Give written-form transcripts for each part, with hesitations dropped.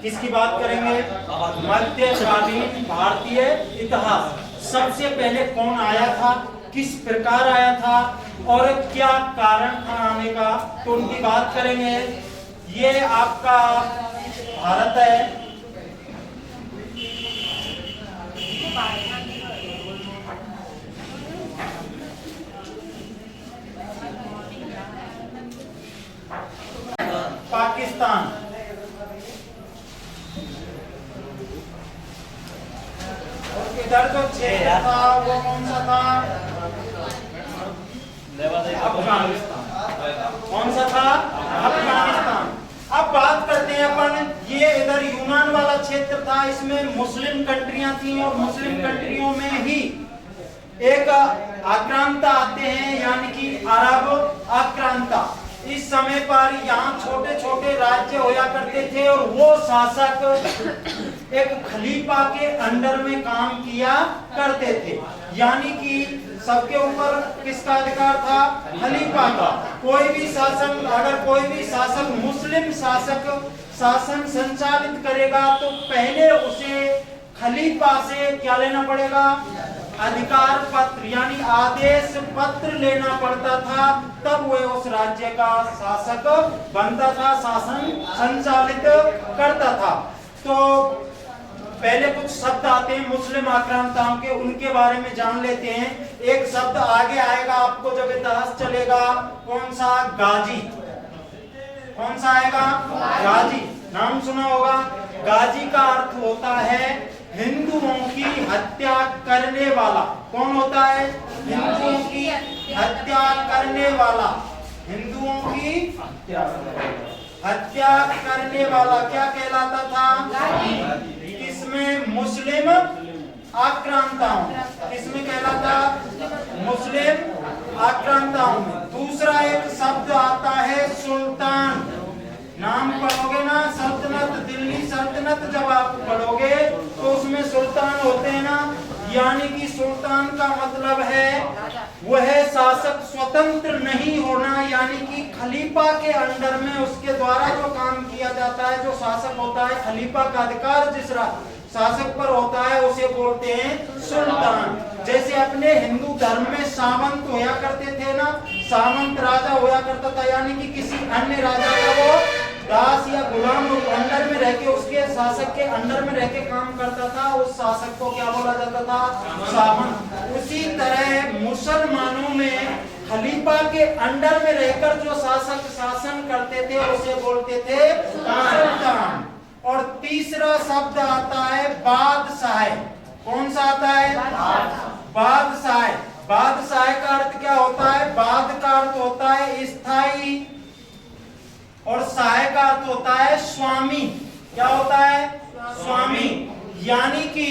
किसकी बात करेंगे? मध्यकालीन भारतीय इतिहास। सबसे पहले कौन आया था, किस प्रकार आया था और क्या कारण था आने का, तो उनकी बात करेंगे। ये आपका भारत है, पाकिस्तान, और इधर जो क्षेत्र था वो कौन सा था? अफगानिस्तान। कौन सा था? अफगानिस्तान। अब बात करते हैं अपन, ये इधर यूनान वाला क्षेत्र था, इसमें मुस्लिम कंट्रियां थी और मुस्लिम कंट्रियों में ही एक आक्रांता आते हैं, यानी कि अरब आक्रांता। इस समय पर यहाँ छोटे छोटे राज्य होया करते थे और वो शासक एक खलीफा के अंडर में काम किया करते थे, यानी कि सबके ऊपर किसका अधिकार था? खलीफा का। कोई भी शासन, अगर कोई भी शासक मुस्लिम शासक शासन संचालित करेगा तो पहले उसे खलीफा से क्या लेना पड़ेगा? अधिकार पत्र यानी आदेश पत्र लेना पड़ता था, तब वह उस राज्य का शासक बनता था, शासन संचालित करता था। तो पहले कुछ शब्द आते हैं मुस्लिम आक्रांताओं के, उनके बारे में जान लेते हैं। एक शब्द आगे आएगा आपको जब इतिहास चलेगा, कौन सा? गाजी। कौन सा आएगा? गाजी। नाम सुना होगा। गाजी का अर्थ होता है हिंदुओं की हत्या करने वाला। कौन होता है? हिंदुओं की हत्या करने वाला। हिंदुओं की हत्या करने वाला क्या कहलाता था? किसमें? मुस्लिम आक्रांताओं। किसमें कहलाता? मुस्लिम आक्रांताओं में। दूसरा एक शब्द आता है सुल्तान। नाम पढ़ोगे ना, सल्तनत, दिल्ली सल्तनत जब आप पढ़ोगे तो उसमें सुल्तान होते हैं ना, यानी कि सुल्तान का मतलब है वह शासक स्वतंत्र नहीं होना, यानी कि खलीफा के अंडर में उसके द्वारा जो काम किया जाता है, जो शासक होता है, खलीफा का अधिकार जिस शासक पर होता है उसे बोलते हैं सुल्तान। जैसे अपने हिंदू धर्म में सामंत होया करते थे ना, सामंत राजा होया करता था, यानी कि किसी अन्य राजा का वो दास या गुलाम अंडर में रह के उसके शासक के अंडर में रह के काम करता था, उस शासक को क्या बोला जाता था? सामंत। उसी तरह मुसलमानों में खलीफा के अंडर में रहकर जो शासक शासन करते थे उसे बोलते थे सुल्तान। और तीसरा शब्द आता है बादशाह। कौन सा आता है? बादशाह। बादशाह का अर्थ क्या होता है? बाद का अर्थ होता है स्थायी और शाह का अर्थ होता है स्वामी। क्या होता है? स्वामी। यानी कि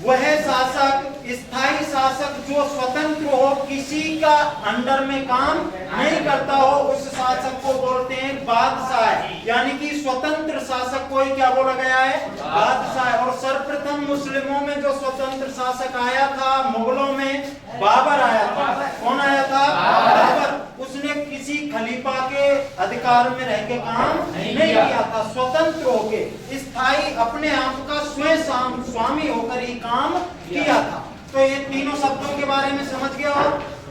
वह शासक, स्थायी शासक जो स्वतंत्र हो, किसी का अंडर में काम नहीं करता हो, उस शासक को बोलते हैं बादशाह। यानी कि स्वतंत्र शासक को ही क्या बोला गया है? बादशाह। और सर्वप्रथम मुस्लिमों में जो स्वतंत्र शासक आया था मुगलों में, बाबर आया था। कौन आया था? बाबर। उसने किसी खलीफा के अधिकार में रह के काम नहीं किया था, स्वतंत्र होके स्थायी अपने आप का स्वयं स्वामी होकर ही काम किया था। तो ये तीनों शब्दों के बारे में समझ गए हो।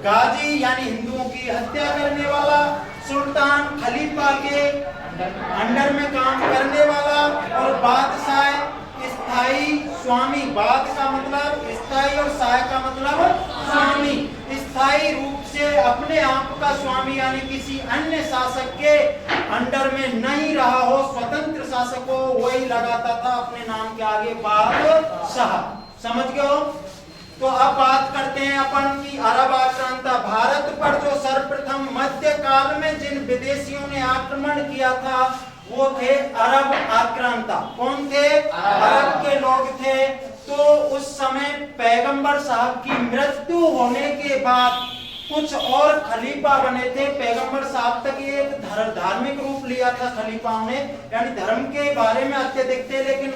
गाजी यानी हिंदुओं की हत्या करने वाला, सुल्तान खलीफा के अंडर में काम करने वाला, और बादशाह स्थायी स्वामी। बाद का मतलब स्थायी और शाह का मतलब स्वामी। स्थायी रूप से अपने आप का स्वामी यानी किसी अन्य शासक के अंडर में नहीं रहा हो, स्वतंत्र शासक हो, वही लगाता था अपने नाम के आगे बादशाह। समझ गए हो? तो अब बात करते हैं अपन की अरब आक्रांता। भारत पर जो सर्वप्रथम मध्यकाल में जिन विदेशियों ने आक्रमण किया था वो थे अरब आक्रांता। कौन थे? अरब के लोग थे। तो उस समय पैगंबर साहब की मृत्यु होने के बाद कुछ और खलीफा बने थे। पैगंबर साहब तक ये धार्मिक रूप लिया था खलीफाओं ने, यानी धर्म के बारे में अत्यधिक थे, लेकिन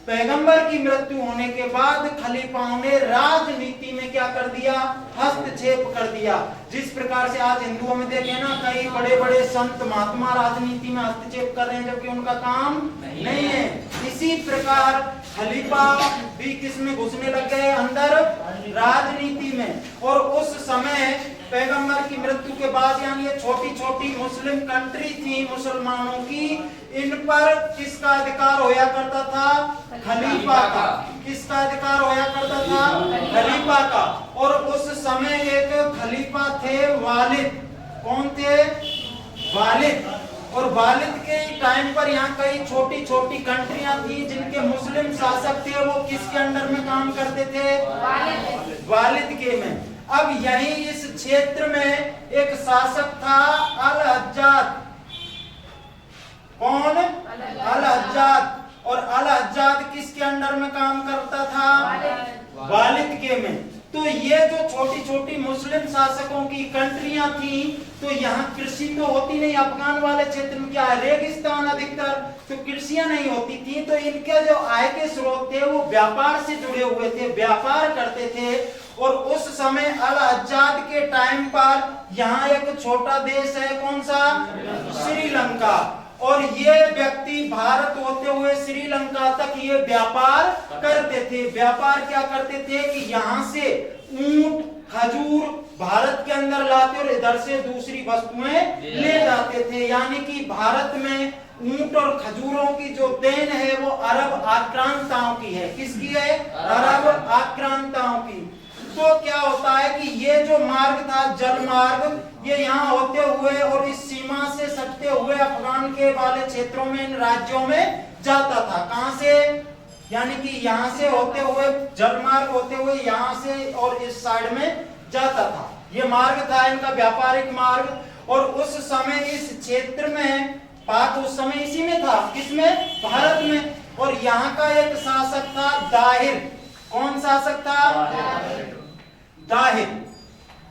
पैगंबर की मृत्यु होने के बाद खलीफाओं ने राजनीति में क्या कर दिया, हस्तक्षेप कर दिया। जिस प्रकार से आज हिंदुओं में देखें ना, कई बड़े बड़े संत महात्मा राजनीति में हस्तक्षेप कर रहे हैं जबकि उनका काम नहीं है। इसी प्रकार खलीफा भी किसमें घुसने लग गए, अंदर राजनीति में। और उस समय पैगंबर की मृत्यु के बाद यानी ये छोटी छोटी मुस्लिम कंट्री थी मुसलमानों की, इन पर किसका अधिकार होया करता था, खलीफा का। किसका अधिकार होया करता था, खलीफा का। और उस समय एक खलीफा थे वालिद। कौन थे, वालिद। और वालिद के टाइम पर यहाँ कई छोटी छोटी कंट्रियां थी जिनके मुस्लिम शासक थे, वो किसके अंडर में काम करते थे, वालिद के में। अब यही इस क्षेत्र में एक शासक था अल-हज्जाज। कौन, अल-हज्जाज। और अल-हज्जाज किसके अंडर में काम करता था, वालिद के में। तो ये जो छोटी छोटी मुस्लिम शासकों की कंट्रियां थी, तो यहाँ कृषि तो होती नहीं। अफगान वाले क्षेत्र में क्या है, रेगिस्तान अधिकतर, तो कृषियां नहीं होती थी। तो इनके जो आय के स्रोत थे वो व्यापार से जुड़े हुए थे, व्यापार करते थे। और उस समय अल-हज्जाज के टाइम पर यहाँ एक छोटा देश है, कौन सा, श्रीलंका। और ये व्यक्ति भारत होते हुए श्रीलंका तक ये व्यापार करते थे। व्यापार क्या करते थे कि यहाँ से ऊंट, खजूर भारत के अंदर लाते और इधर से दूसरी वस्तुएं ले जाते थे। यानी कि भारत में ऊंट और खजूरों की जो देन है वो अरब आक्रांताओं की है। किसकी है, अरब आक्रांताओं की। तो क्या होता है कि ये जो मार्ग था, जल मार्ग, ये यहाँ होते हुए और इस सीमा से सटते हुए अफगान के वाले क्षेत्रों में, इन राज्यों में जाता था। कहां से, यानी कि यहाँ से होते हुए, जल मार्ग होते हुए यहाँ से और इस साइड में जाता था। ये मार्ग था इनका, व्यापारिक मार्ग। और उस समय इस क्षेत्र में, पाक उस समय इसी में था, किसमें, भारत में। और यहाँ का एक शासक था दाहिर। कौन शासक था, दाहिर।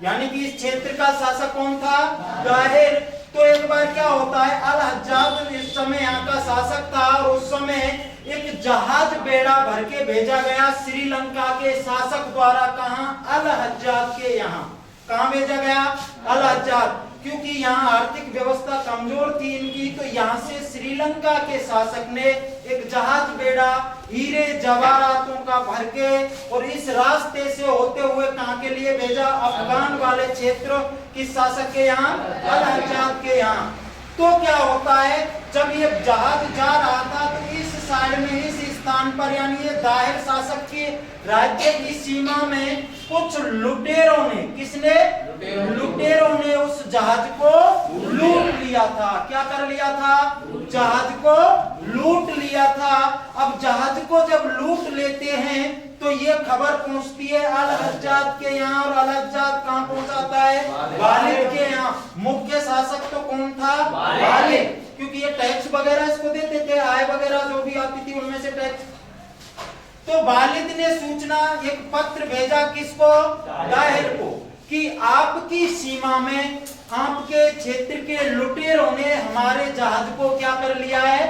यानी कि इस क्षेत्र का शासक कौन था, दाहिर। तो एक बार क्या होता है, अल-हज्जाज इस समय यहाँ का शासक था और उस समय एक जहाज बेड़ा भर के भेजा गया श्रीलंका के शासक द्वारा। कहां, अल-हज्जाज के यहाँ। कहां भेजा गया, अल-हज्जाज। क्योंकि यहाँ आर्थिक व्यवस्था कमजोर थी इनकी, तो यहाँ से श्रीलंका के शासक ने एक जहाज बेड़ा हीरे जवाहरातों का भर के और इस रास्ते से होते हुए कहां के लिए भेजा, अफगान वाले क्षेत्र, किस शासक के यहाँ, अल-हज्जाज के यहाँ। तो क्या होता है, जब ये जहाज जा रहा था तो इस साइड में, इस स्थान पर, यानी ये दाहिर शासक के राज्य की सीमा में कुछ लुटेरों ने, किसने, लुटेरों ने उस जहाज को लूट लिया था। क्या कर लिया था, जहाज को लूट लिया था। अब जहाज को जब लूट लेते हैं तो ये खबर पहुंचती है अल-हज्जाज के यहाँ। और अल-हज्जाज कहाँ पहुंचाता है, वालिद के यहाँ। मुख्य शासक तो कौन था, वालिद। क्योंकि ये टैक्स वगैरह इसको देते थे, आय वगैरह जो भी आती थी उनमें से टैक्स। तो वालिद ने सूचना, एक पत्र भेजा, किसको, दाहिर को, कि आपकी सीमा में, आपके क्षेत्र के लुटेरों ने हमारे जहाज को क्या कर लिया है,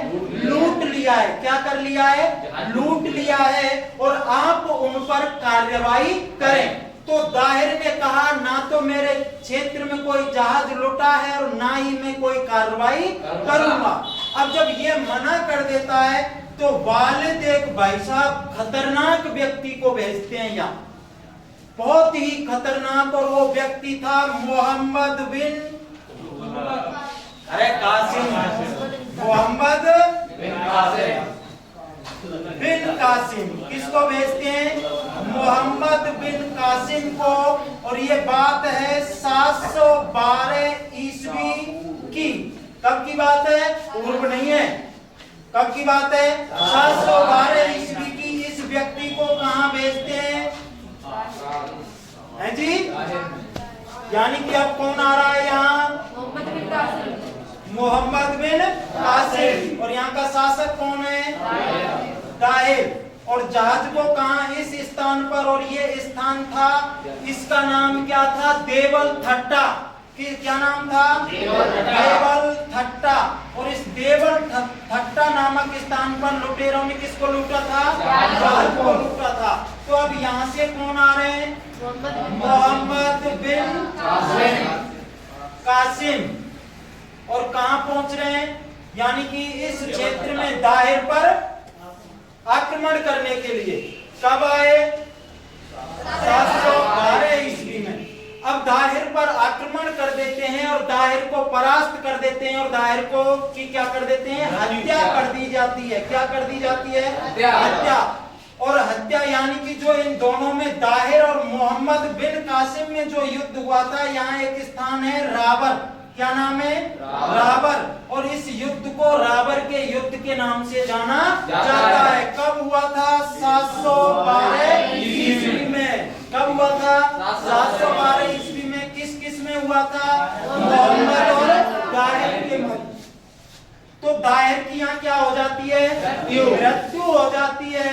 लूट लिया है। क्या कर लिया है, लूट लिया है, और आप उन पर कार्रवाई करें। तो दाहिर ने कहा, ना तो मेरे क्षेत्र में कोई जहाज लुटा है और ना ही मैं कोई कार्रवाई करूंगा। अब जब ये मना कर देता है तो वालिद एक भाई साहब खतरनाक व्यक्ति को भेजते हैं यहाँ, बहुत ही खतरनाक। और वो व्यक्ति था मोहम्मद बिन, अरे कासिम, मोहम्मद बिन कासिम। किसको भेजते हैं, मोहम्मद बिन कासिम को। और ये बात है 712 ईस्वी की। कब की बात है, पूर्व नहीं है, कब की बात है, 712 ईस्वी की। इस व्यक्ति को कहां भेजते हैं, है जी, यानी कि अब कौन आ रहा है यहाँ, मोहम्मद बिन कासिम। और यहाँ का शासक कौन है, दाहिर। और जहाज को कहा, इस स्थान पर, और ये स्थान था, इसका नाम क्या था, देवल थट्टा। कि क्या नाम था? देवल थट्टा। और इस देवल थट्टा नामक स्थान पर लुटेरों ने किसको लूटा था? जाल को लूटा था। तो अब यहाँ से कौन आ रहे हैं? मोहम्मद बिन कासिम। और कहाँ पहुंच रहे हैं? यानी कि इस क्षेत्र में दाहिर पर आक्रमण करने के लिए। कब आए? 712 ईस्वी में। अब दाहिर पर आक्रमण कर देते हैं और दाहिर को परास्त कर देते हैं और दाहिर को की क्या कर देते हैं? हत्या कर दी जाती है। क्या कर दी जाती है? हत्या। और हत्या यानी कि जो इन दोनों में दाहिर और मोहम्मद बिन कासिम में जो युद्ध हुआ था, यहाँ एक स्थान है राबर। क्या नाम है? राबर। और इस युद्ध को राबर के युद्ध के नाम से जाना जाता है। कब हुआ था? 712 ईस्वी में। कब हुआ था? 712 ईस्वी में। किस किस में हुआ था? मोहम्मद और दाहिर के मध्य। तो दाहिर की यहाँ क्या हो जाती है? मृत्यु हो जाती है।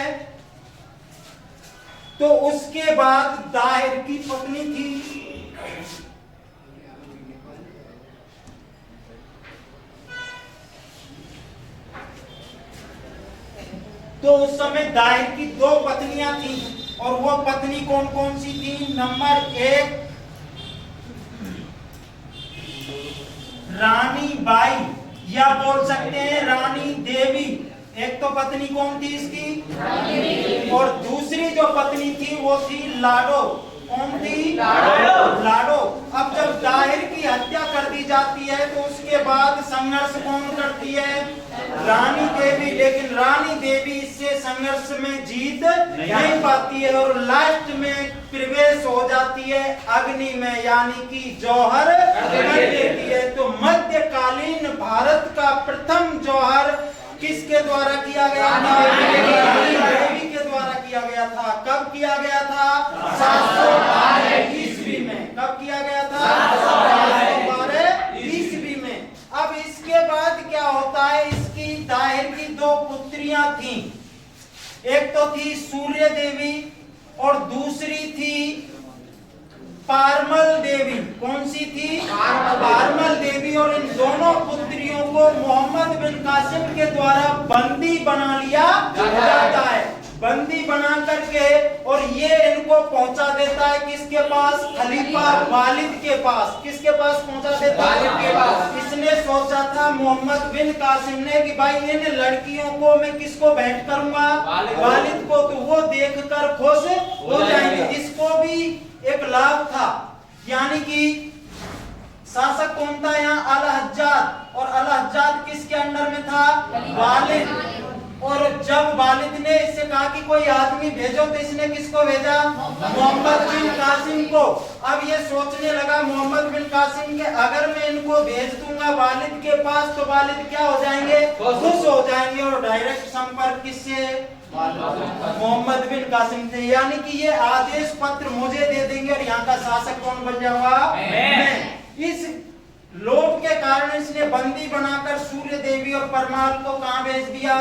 तो उसके बाद दाहिर की पत्नी थी तो उस समय दाहिर की 2 पत्नियां थी। और वो पत्नी कौन कौन सी थी? नंबर 1 रानी बाई, या बोल सकते हैं रानी देवी। एक तो पत्नी कौन थी इसकी? और दूसरी जो पत्नी थी वो थी लाडो। कौन थी? लाडो। अब जब दाहिर की हत्या कर दी जाती है तो उसके बाद संघर्ष कौन करती है? रानी देवी। लेकिन रानी देवी इससे संघर्ष में जीत नहीं पाती है और लास्ट में प्रवेश हो जाती है अग्नि में, यानी कि जौहर कर देती है। तो मध्यकालीन भारत का प्रथम जौहर किसके द्वारा किया गया था? देवी के द्वारा किया गया था। कब किया गया था? 712 ईस्वी में। कब किया गया था? 712 ईस्वी में। अब इसके बाद क्या होता है? इसकी दाहिर की 2 पुत्रियां थी। एक तो थी सूर्य देवी और दूसरी थी पारमल देवी। कौन सी थी? पारमल देवी। और इन दोनों पुत्रियों को मोहम्मद बिन कासिम के द्वारा बंदी बना लिया जाता है। बंदी बना करके और ये इनको पहुंचा देता है किसके पास? खलीफा वालिद के पास। किसके पास पहुंचा देता है? वालिद के पास। इसने सोचा था मोहम्मद बिन कासिम ने कि भाई इन लड़कियों को मैं किसको भेंट करूंगा? वालिद को। तो वो देखकर खुश हो जाएंगे। इसको भी एक लाभ था, यानी कि शासक कौन था यहाँ? अल हज्जाज। और अल हज्जाज किसके अंडर में था? वालिद। और जब वालिद ने इससे कहा कि कोई आदमी भेजो तो इसने किसको भेजा? मोहम्मद बिन कासिम को। अब ये सोचने लगा मोहम्मद बिन कासिम के अगर मैं इनको भेज दूंगा वालिद के पास तो वालिद क्या हो जाएंगे? खुश हो जाएंगे। और डायरेक्ट संपर्क किससे? मोहम्मद बिन कासिम से। यानी कि ये आदेश पत्र मुझे दे देंगे और यहाँ का शासक कौन बन जाऊंगा? मैं। इस लोभ के कारण इसने बंदी बनाकर सूर्य देवी और परमाल को कहां भेज दिया?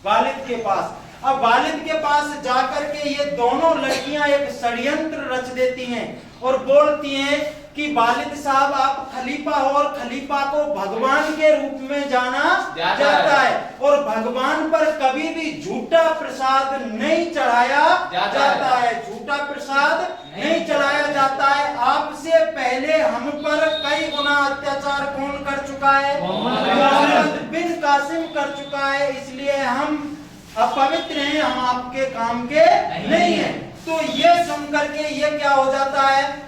वालिद के पास। अब वालिद के पास जाकर के ये दोनों लड़कियां एक षड्यंत्र रच देती हैं और बोलती हैं कि वालिद साहब आप खलीफा हो और खलीफा को भगवान के रूप में जाना जाता है और भगवान पर कभी भी झूठा प्रसाद नहीं चढ़ाया जाता है। झूठा प्रसाद नहीं चढ़ाया जाता है। आपसे पहले हम पर कई गुना अत्याचार कौन कर चुका है? मोहम्मद बिन कासिम कर चुका है। इसलिए हम अपवित्र हैं, हम आपके काम के नहीं हैं। तो ये सुन करके ये क्या हो जाता है?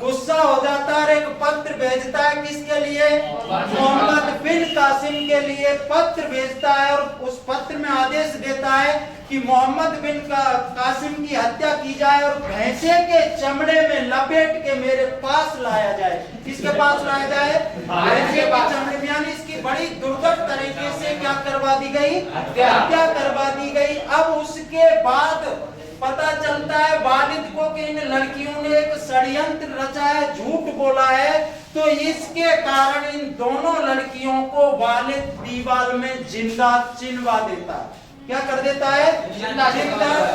गुस्सा हो जाता है। एक पत्र भेजता है किसके लिए? मोहम्मद बिन कासिम के लिए पत्र भेजता है और उस पत्र में आदेश देता है कि मोहम्मद बिन कासिम की हत्या की जाए और भैंसे के चमड़े में लपेट के मेरे पास लाया जाए। किसके पास लाया जाए? भैंसे के चमड़े में। यानी इसकी बड़ी दुर्गत तरीके से क्या करवा दी गई? हत्या करवा दी गई। अब उसके बाद पता चलता है वालिद को कि इन लड़कियों ने एक षड्यंत्र रचा है, झूठ बोला है। तो इसके कारण इन दोनों लड़कियों को वालिद दीवार में जिंदा चिनवा देता है। क्या कर देता है? जिंदा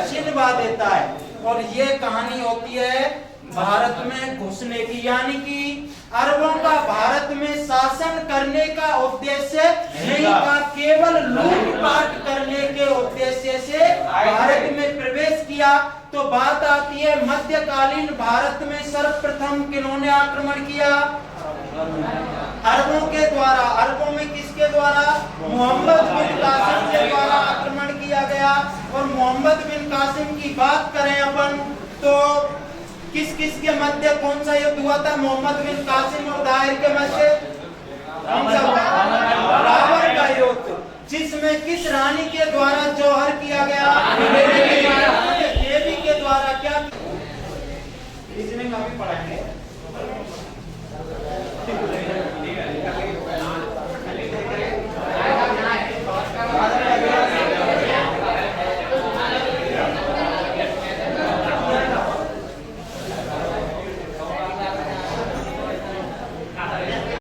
चिनवा देता है। और ये कहानी होती है भारत में घुसने की, यानी कि अरबों का भारत में शासन करने का उद्देश्य नहीं था, केवल लूटपाट करने के उद्देश्य से भारत में प्रवेश किया। तो बात आती है मध्यकालीन भारत में सर्वप्रथम किन्होंने आक्रमण किया? अरबों के द्वारा। अरबों में किसके द्वारा? मोहम्मद बिन कासिम के द्वारा आक्रमण किया गया। और मोहम्मद बिन कासिम की बात करें अपन तो किस किस के मध्य कौन सा युद्ध हुआ था? मोहम्मद बिन कासिम और दाहिर के मध्य कौन सा हुआ? रावण का युद्ध, जिसमें किस रानी के द्वारा जौहर किया गया? देवी के द्वारा। क्या रीजनिंग अभी पढ़ाएंगे।